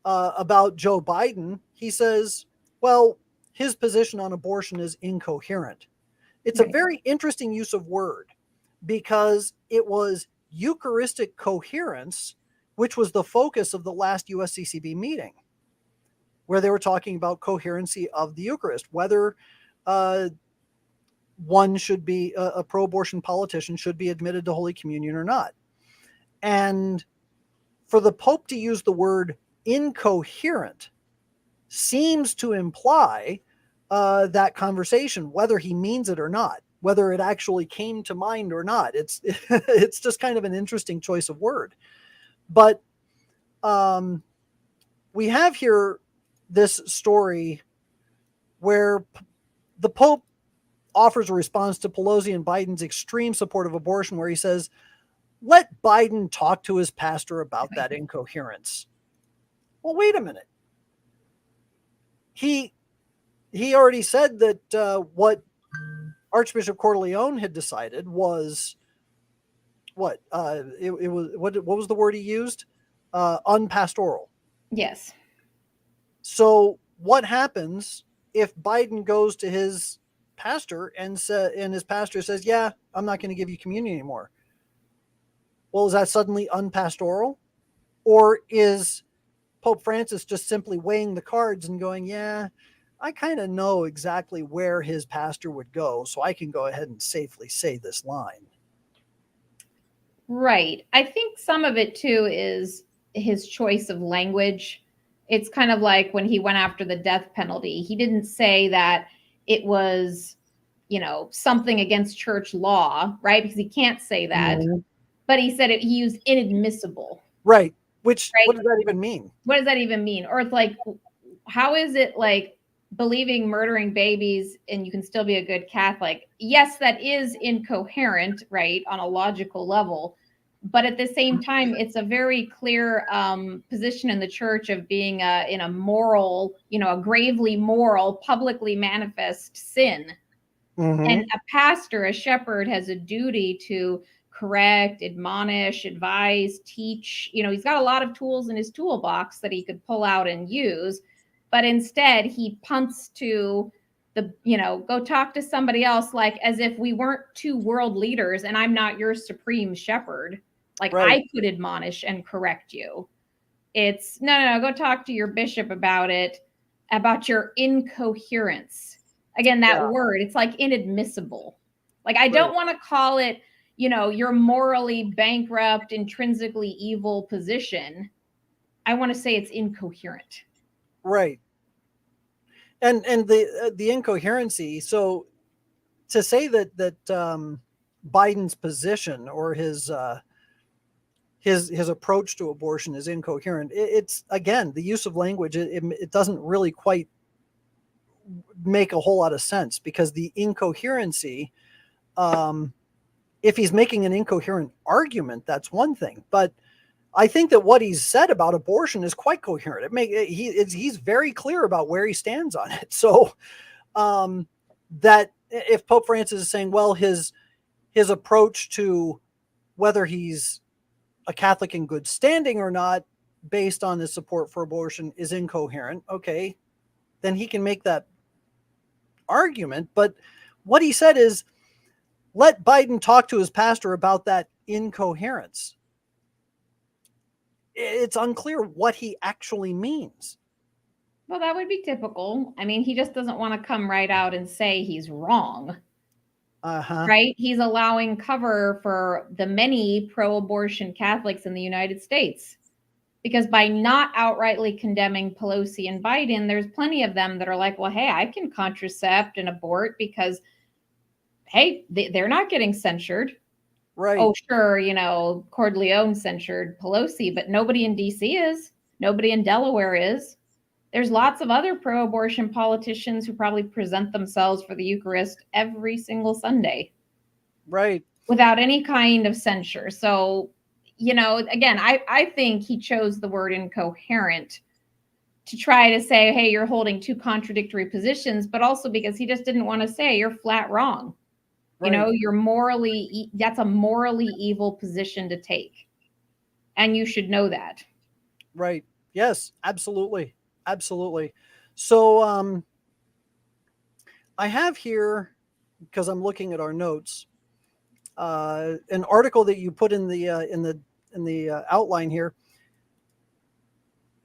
about Joe Biden, he says, well, his position on abortion is incoherent. It's a very interesting use of word, because it was Eucharistic coherence, which was the focus of the last USCCB meeting, where they were talking about coherency of the Eucharist, whether one should be a pro-abortion politician should be admitted to Holy Communion or not. And for the Pope to use the word incoherent seems to imply that conversation, whether he means it or not, whether it actually came to mind or not. It's it's just kind of an interesting choice of word. But we have here this story where the Pope offers a response to Pelosi and Biden's extreme support of abortion, where he says, let Biden talk to his pastor about that incoherence. Well, wait a minute. He already said that what Archbishop Cordileone had decided was what what was the word he used? Unpastoral.
Yes.
So what happens if Biden goes to his pastor and his pastor says, yeah, I'm not going to give you communion anymore? Well, is that suddenly unpastoral? Or is Pope Francis just simply weighing the cards and going, yeah, I kind of know exactly where his pastor would go, so I can go ahead and safely say this line?
Right. I think some of it too is his choice of language. It's kind of like when he went after the death penalty, he didn't say that it was, something against church law, right? Because he can't say that. Mm-hmm. But he said he used inadmissible.
Right. Which, right? What does that even mean?
What does that even mean? Or it's like, how is it like believing murdering babies and you can still be a good Catholic? Yes, that is incoherent, right, on a logical level. But at the same time, it's a very clear position in the church of being in a moral, a gravely moral, publicly manifest sin. Mm-hmm. And a pastor, a shepherd, has a duty to correct, admonish, advise, teach. He's got a lot of tools in his toolbox that he could pull out and use. But instead, he punts to the, go talk to somebody else, like as if we weren't two world leaders and I'm not your supreme shepherd. Like right. I could admonish and correct you. It's no, go talk to your bishop about it, about your incoherence. Again, that word, it's like inadmissible. Like I don't want to call it, your morally bankrupt, intrinsically evil position. I want to say it's incoherent.
Right. And the incoherency. So to say that Biden's position or his approach to abortion is incoherent, it's again the use of language. It doesn't really quite make a whole lot of sense, because the incoherency, if he's making an incoherent argument, that's one thing. But I think that what he's said about abortion is quite coherent. He's very clear about where he stands on it. So that if Pope Francis is saying, well, his approach to whether he's a Catholic in good standing or not, based on his support for abortion, is incoherent, okay, then he can make that argument. But what he said is, let Biden talk to his pastor about that incoherence. it's unclear what he actually means.
Well, that would be typical. I mean, he just doesn't want to come right out and say he's wrong.
Uh-huh.
Right? He's allowing cover for the many pro-abortion Catholics in the United States. Because by not outrightly condemning Pelosi and Biden, there's plenty of them that are like, well, hey, I can contracept and abort because, hey, they're not getting censured.
Right.
Oh, sure, Corleone censured Pelosi, but nobody in DC is. Nobody in Delaware is. There's lots of other pro-abortion politicians who probably present themselves for the Eucharist every single Sunday.
Right.
Without any kind of censure. So, again, I think he chose the word incoherent to try to say, hey, you're holding two contradictory positions, but also because he just didn't want to say you're flat wrong.
Right.
You're that's a morally evil position to take. And you should know that.
Right. Yes, absolutely. Absolutely. So I have here, because I'm looking at our notes, an article that you put in the outline here.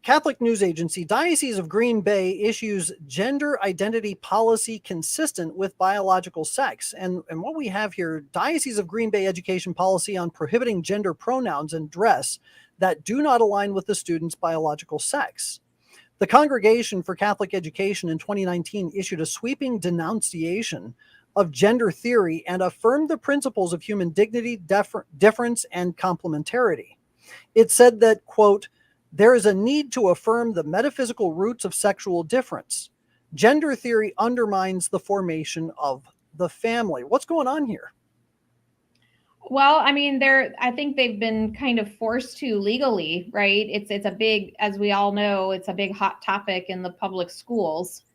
Catholic News Agency, Diocese of Green Bay issues gender identity policy consistent with biological sex. And what we have here, Diocese of Green Bay education policy on prohibiting gender pronouns and dress that do not align with the student's biological sex. The Congregation for Catholic Education in 2019 issued a sweeping denunciation of gender theory and affirmed the principles of human dignity, difference, and complementarity. It said that, quote, there is a need to affirm the metaphysical roots of sexual difference. Gender theory undermines the formation of the family. What's going on here?
Well, I mean, I think they've been kind of forced to legally, right? It's a big, as we all know, it's a big hot topic in the public schools.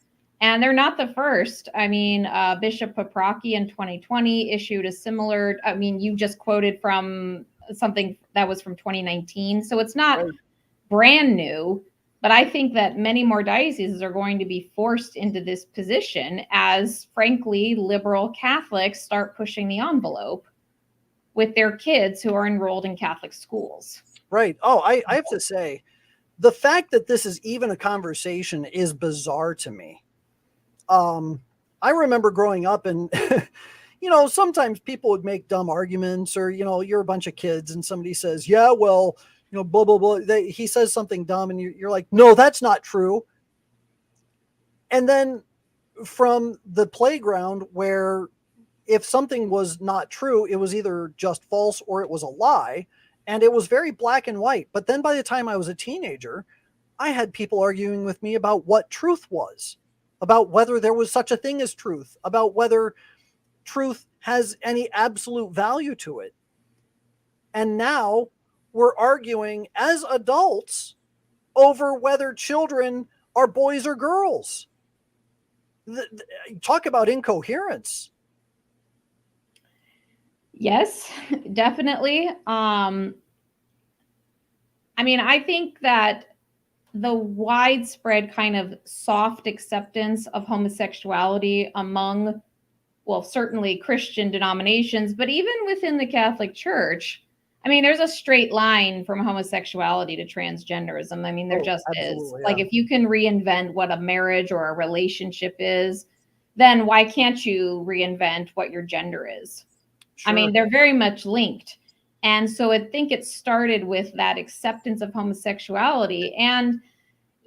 And they're not the first. I mean, Bishop Paprocki in 2020 issued a similar, I mean, you just quoted from something that was from 2019. So it's not brand new, but I think that many more dioceses are going to be forced into this position as, frankly, liberal Catholics start pushing the envelope with their kids who are enrolled in Catholic schools.
Right. Oh, I have to say, the fact that this is even a conversation is bizarre to me. I remember growing up and, sometimes people would make dumb arguments or, you're a bunch of kids and somebody says, yeah, well, blah, blah, blah. He says something dumb and you're like, no, that's not true. And then from the playground where if something was not true, it was either just false or it was a lie. And it was very black and white. But then by the time I was a teenager, I had people arguing with me about what truth was, about whether there was such a thing as truth, about whether truth has any absolute value to it. And now we're arguing as adults over whether children are boys or girls. Talk about incoherence.
Yes, definitely. I mean, I think that the widespread kind of soft acceptance of homosexuality among, well, certainly Christian denominations, but even within the Catholic Church, I mean, there's a straight line from homosexuality to transgenderism. I mean, there just is.
Yeah.
Like, if you can reinvent what a marriage or a relationship is, then why can't you reinvent what your gender is? Sure. I mean, they're very much linked. And so I think it started with that acceptance of homosexuality. And,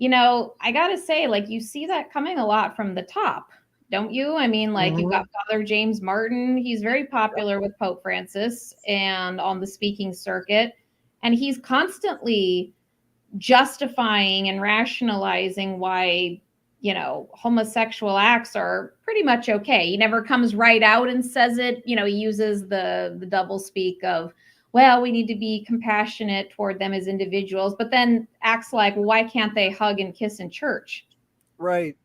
I got to say, like, you see that coming a lot from the top, don't you? I mean, like, you've got Father James Martin. He's very popular with Pope Francis and on the speaking circuit. And he's constantly justifying and rationalizing why, homosexual acts are pretty much okay. He never comes right out and says it. He uses the double speak of, well, we need to be compassionate toward them as individuals, but then acts like, well, why can't they hug and kiss in church?
Right.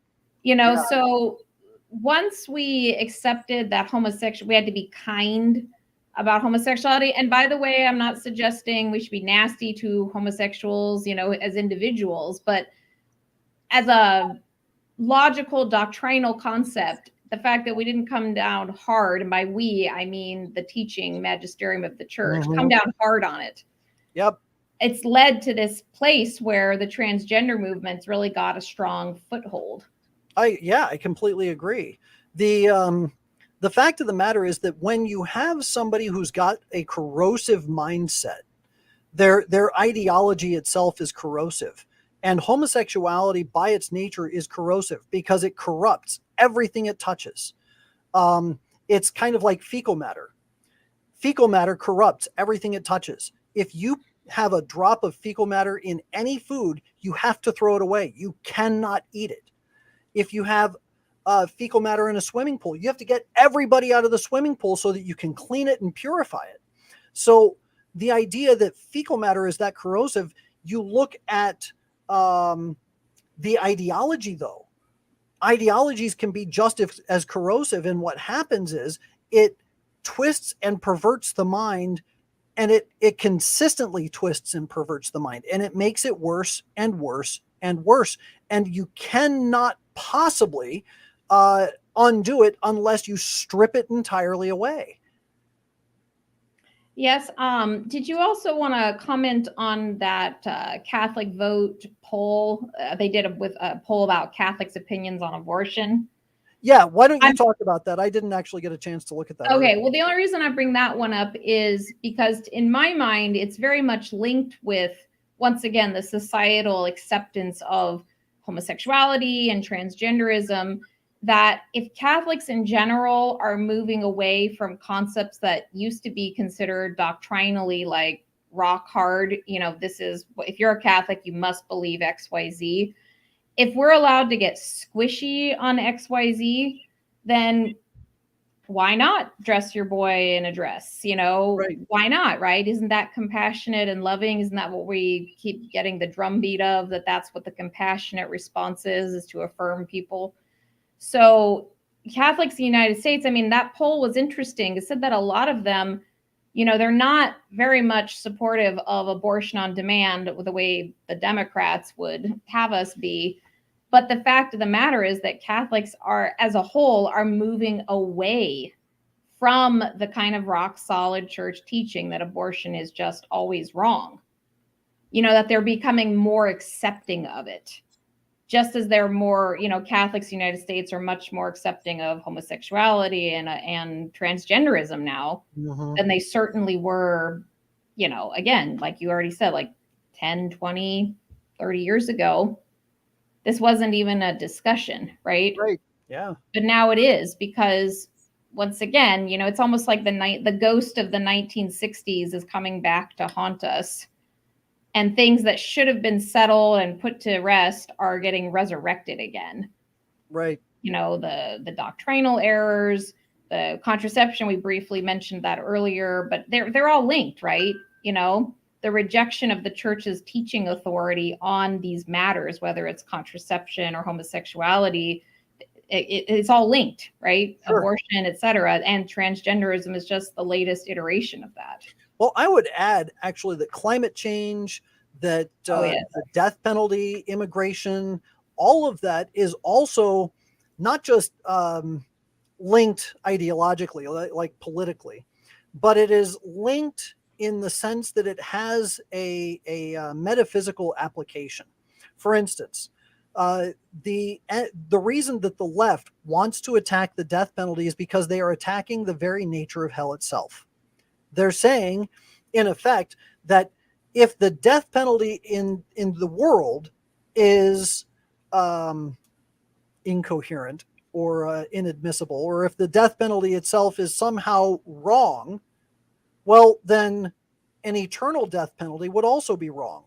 So once we accepted that we had to be kind about homosexuality. And by the way, I'm not suggesting we should be nasty to homosexuals, as individuals, but as a logical doctrinal concept, the fact that we didn't come down hard, and by we, I mean the teaching magisterium of the church, come down hard on it.
Yep.
it's led to this place where the transgender movement's really got a strong foothold.
I completely agree. The fact of the matter is that when you have somebody who's got a corrosive mindset, their ideology itself is corrosive. And homosexuality by its nature is corrosive because it corrupts everything it touches. It's kind of like fecal matter. Fecal matter corrupts everything it touches. If you have a drop of fecal matter in any food, you have to throw it away. You cannot eat it. If you have fecal matter in a swimming pool, you have to get everybody out of the swimming pool so that you can clean it and purify it. So the idea that fecal matter is that corrosive, you look at the ideology, though. Ideologies can be just as corrosive, and what happens is it twists and perverts the mind, and it consistently twists and perverts the mind, and it makes it worse and worse and worse. And you cannot possibly undo it unless you strip it entirely away.
Yes. Did you also want to comment on that Catholic Vote poll? They did a poll about Catholics' opinions on abortion.
Yeah, why don't you talk about that? I didn't actually get a chance to look at that.
Okay, well, the only reason I bring that one up is because in my mind, it's very much linked with, once again, the societal acceptance of homosexuality and transgenderism, that if Catholics in general are moving away from concepts that used to be considered doctrinally like rock hard, this is, if you're a Catholic, you must believe XYZ. If we're allowed to get squishy on XYZ, then why not dress your boy in a dress?
Right.
Why not, right? Isn't that compassionate and loving? Isn't that what we keep getting the drumbeat of, that's what the compassionate response is to affirm people? So Catholics in the United States, that poll was interesting. It said that a lot of them, they're not very much supportive of abortion on demand the way the Democrats would have us be. But the fact of the matter is that Catholics are, as a whole, are moving away from the kind of rock solid church teaching that abortion is just always wrong. That they're becoming more accepting of it. Just as they're more, Catholics in the United States are much more accepting of homosexuality and transgenderism now than they certainly were, again, like you already said, like 10, 20, 30 years ago. This wasn't even a discussion, right?
Right. Yeah.
But now it is, because once again, it's almost like the ghost of the 1960s is coming back to haunt us. And things that should have been settled and put to rest are getting resurrected again.
Right.
The doctrinal errors, the contraception, we briefly mentioned that earlier, but they're all linked, right? The rejection of the church's teaching authority on these matters, whether it's contraception or homosexuality, it's all linked, right? Sure. Abortion, etc. And transgenderism is just the latest iteration of that.
Well, I would add actually that climate change, that the death penalty, immigration, all of that is also not just linked ideologically, like politically, but it is linked in the sense that it has a metaphysical application. For instance, the reason that the left wants to attack the death penalty is because they are attacking the very nature of hell itself. They're saying, in effect, that if the death penalty in the world is incoherent or inadmissible, or if the death penalty itself is somehow wrong, well, then an eternal death penalty would also be wrong.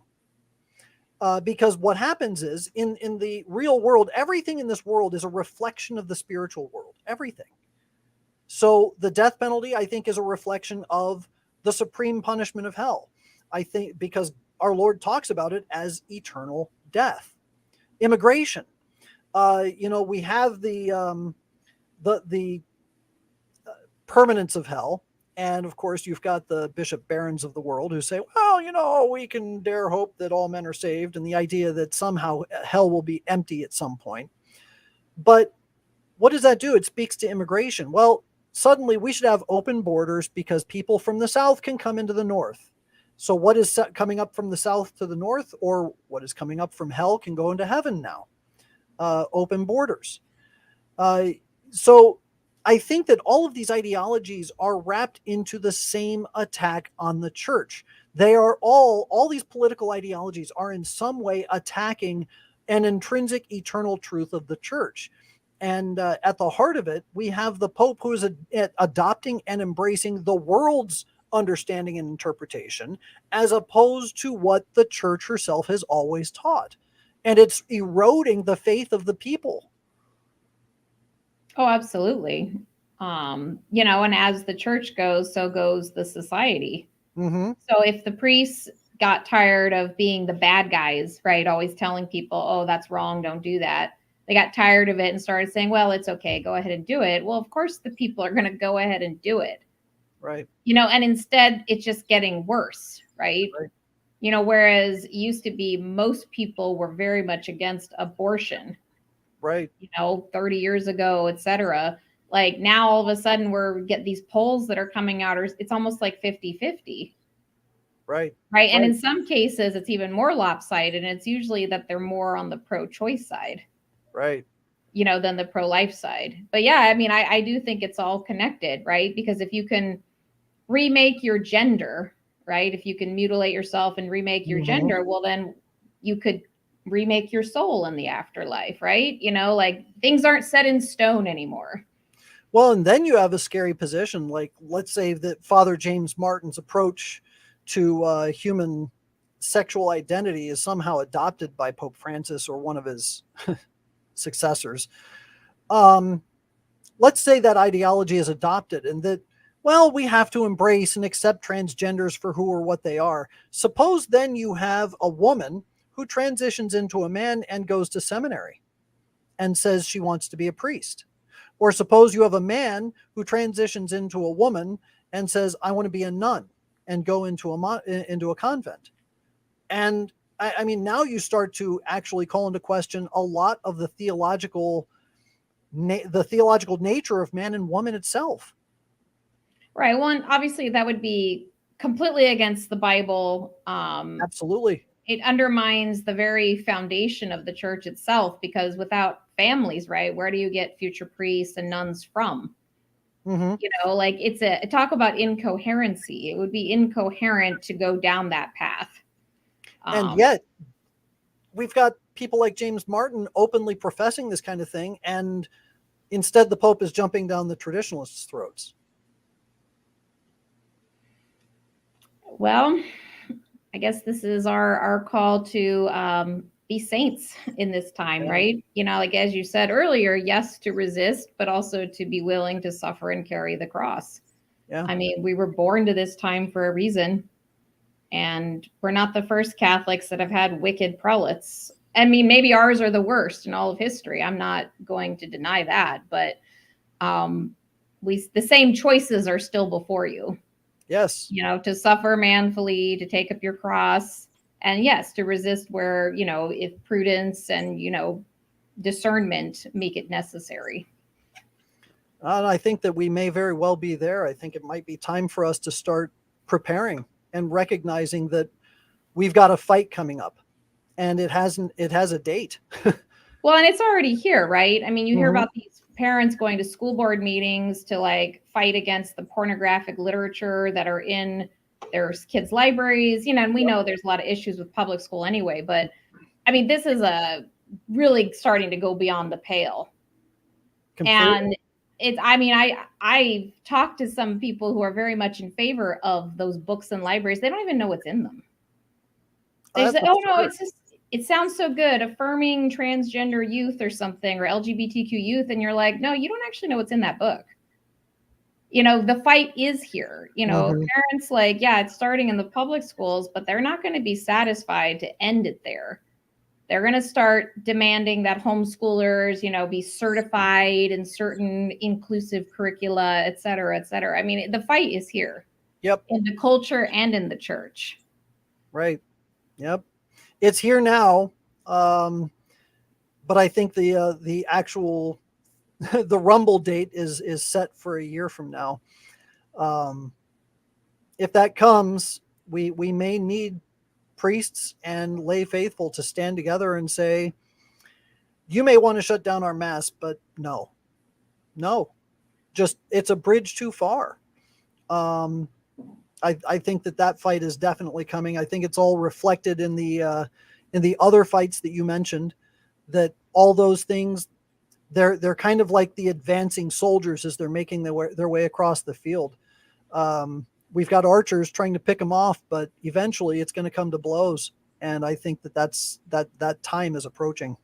Because what happens is, in the real world, everything in this world is a reflection of the spiritual world. Everything. So the death penalty, I think, is a reflection of the supreme punishment of hell. I think because our Lord talks about it as eternal death. Immigration. We have the permanence of hell. And of course, you've got the Bishop Barons of the world who say, well, we can dare hope that all men are saved, and the idea that somehow hell will be empty at some point. But what does that do? It speaks to immigration. Well, suddenly we should have open borders because people from the south can come into the north. So what is coming up from the south to the north, or what is coming up from hell can go into heaven now. Open borders. So I think that all of these ideologies are wrapped into the same attack on the church. They are all these political ideologies are in some way attacking an intrinsic eternal truth of the church. And at the heart of it, we have the Pope who is adopting and embracing the world's understanding and interpretation, as opposed to what the church herself has always taught. And it's eroding the faith of the people.
Oh, absolutely. You know, and as the church goes, so goes the society.
Mm-hmm.
So if the priests got tired of being the bad guys, right, always telling people, oh, that's wrong, don't do that. They got tired of it and started saying, well, it's okay, go ahead and do it. Well, of course, the people are going to go ahead and do it.
Right.
You know, and instead it's just getting worse, right? You know, whereas it used to be most people were very much against abortion,
right?
You know, 30 years ago, et cetera. Like now all of a sudden we're get these polls that are coming out, or it's almost like 50-50.
Right.
Right. And in some cases it's even more lopsided. And it's usually that they're more on the pro-choice side.
Right.
You know, than the pro-life side. But yeah, I mean, I do think it's all connected, right? Because if you can remake your gender, right? If you can mutilate yourself and remake your gender, well, then you could remake your soul in the afterlife, right? You know, like things aren't set in stone anymore.
Well, and then you have a scary position. Like, let's say that Father James Martin's approach to human sexual identity is somehow adopted by Pope Francis or one of his successors. Let's say that ideology is adopted and that, well, we have to embrace and accept transgenders for who or what they are. Suppose then you have a woman who transitions into a man and goes to seminary and says she wants to be a priest. Or suppose you have a man who transitions into a woman and says, I want to be a nun and go into a convent. And I mean, now you start to actually call into question a lot of the theological nature of man and woman itself.
Right. Well, and obviously that would be completely against the Bible.
Absolutely.
It undermines the very foundation of the church itself, because without families, right, where do you get future priests and nuns from?
Mm-hmm.
You know, like talk about incoherency. It would be incoherent to go down that path.
And yet we've got people like James Martin openly professing this kind of thing, and instead the Pope is jumping down the traditionalists' throats.
Well, I guess this is our call to be saints in this time, right? You know, like as you said earlier, yes, to resist, but also to be willing to suffer and carry the cross.
Yeah.
I mean, we were born to this time for a reason. And we're not the first Catholics that have had wicked prelates. I mean, maybe ours are the worst in all of history. I'm not going to deny that, but the same choices are still before you.
Yes.
You know, to suffer manfully, to take up your cross, and yes, to resist where, you know, if prudence and, you know, discernment make it necessary.
I think that we may very well be there. I think it might be time for us to start preparing and recognizing that we've got a fight coming up, and it has a date.
Well, and it's already here, right? I mean, you hear about these parents going to school board meetings to like fight against the pornographic literature that are in their kids' libraries, you know, and we know there's a lot of issues with public school anyway, but I mean, this is really starting to go beyond the pale. Completely. And I talked to some people who are very much in favor of those books and libraries. They don't even know what's in them. They say, oh no, it sounds so good, affirming transgender youth or something, or LGBTQ youth. And you're like, no, you don't actually know what's in that book. You know, the fight is here. You know, parents like, yeah, it's starting in the public schools, but they're not going to be satisfied to end it there. They're going to start demanding that homeschoolers, you know, be certified in certain inclusive curricula, et cetera, et cetera. I mean, the fight is here.
Yep.
In the culture and in the church.
Right. Yep. It's here now. But I think the actual the Rumble date is set for a year from now. If that comes, We may need priests and lay faithful to stand together and say, you may want to shut down our mass, but no, just it's a bridge too far. I think that fight is definitely coming. I think it's all reflected in the other fights that you mentioned, that all those things, they're kind of like the advancing soldiers as they're making their way across the field. We've got archers trying to pick them off, but eventually it's going to come to blows. And I think that time is approaching.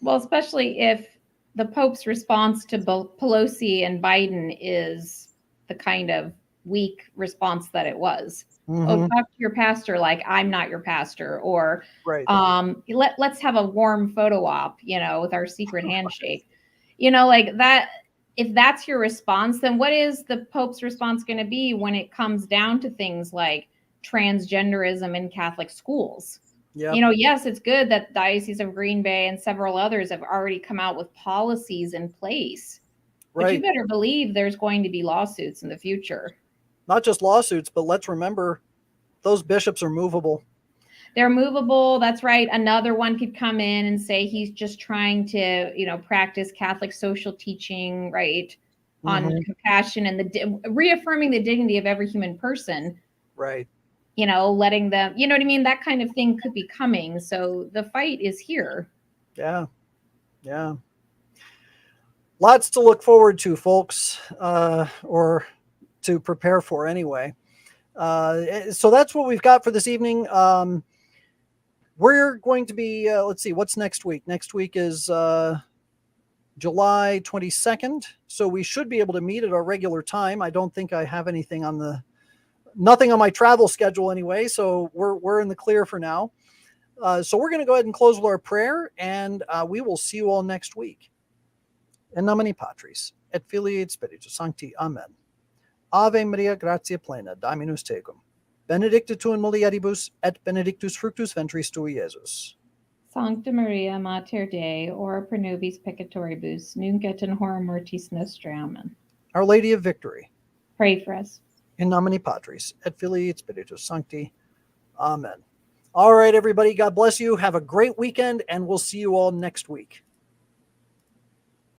Well, especially if the Pope's response to both Pelosi and Biden is the kind of weak response that it was.
Mm-hmm.
Oh, talk to your pastor like I'm not your pastor, or
right.
Let's have a warm photo op, with our secret handshake. Like that. If that's your response, then what is the Pope's response going to be when it comes down to things like transgenderism in Catholic schools?
Yep.
Yes, it's good that the Diocese of Green Bay and several others have already come out with policies in place. But
right.
You better believe there's going to be lawsuits in the future.
Not just lawsuits, but let's remember those bishops are movable.
They're movable. That's right. Another one could come in and say he's just trying to, practice Catholic social teaching, right? On compassion and reaffirming the dignity of every human person.
Right.
Letting them, you know what I mean? That kind of thing could be coming. So the fight is here.
Yeah. Yeah. Lots to look forward to, folks, or to prepare for anyway. So that's what we've got for this evening. We're going to be, let's see, what's next week? Next week is July 22nd. So we should be able to meet at our regular time. I don't think I have anything nothing on my travel schedule anyway. So we're in the clear for now. So we're going to go ahead and close with our prayer, and we will see you all next week. In nomine Patris, et Filii et Spiritus Sancti. Amen. Ave Maria, gratia plena, Dominus tecum. Benedicta tu in mulieribus, et benedictus fructus ventris tui, Iesus.
Sancta Maria, Mater Dei, ora pro nobis peccatoribus, nunc et in hora mortis nostrae. Amen.
Our Lady of Victory.
Pray for us.
In nomine Patris, et Filii et Spiritus Sancti. Amen. All right, everybody. God bless you. Have a great weekend, and we'll see you all next week.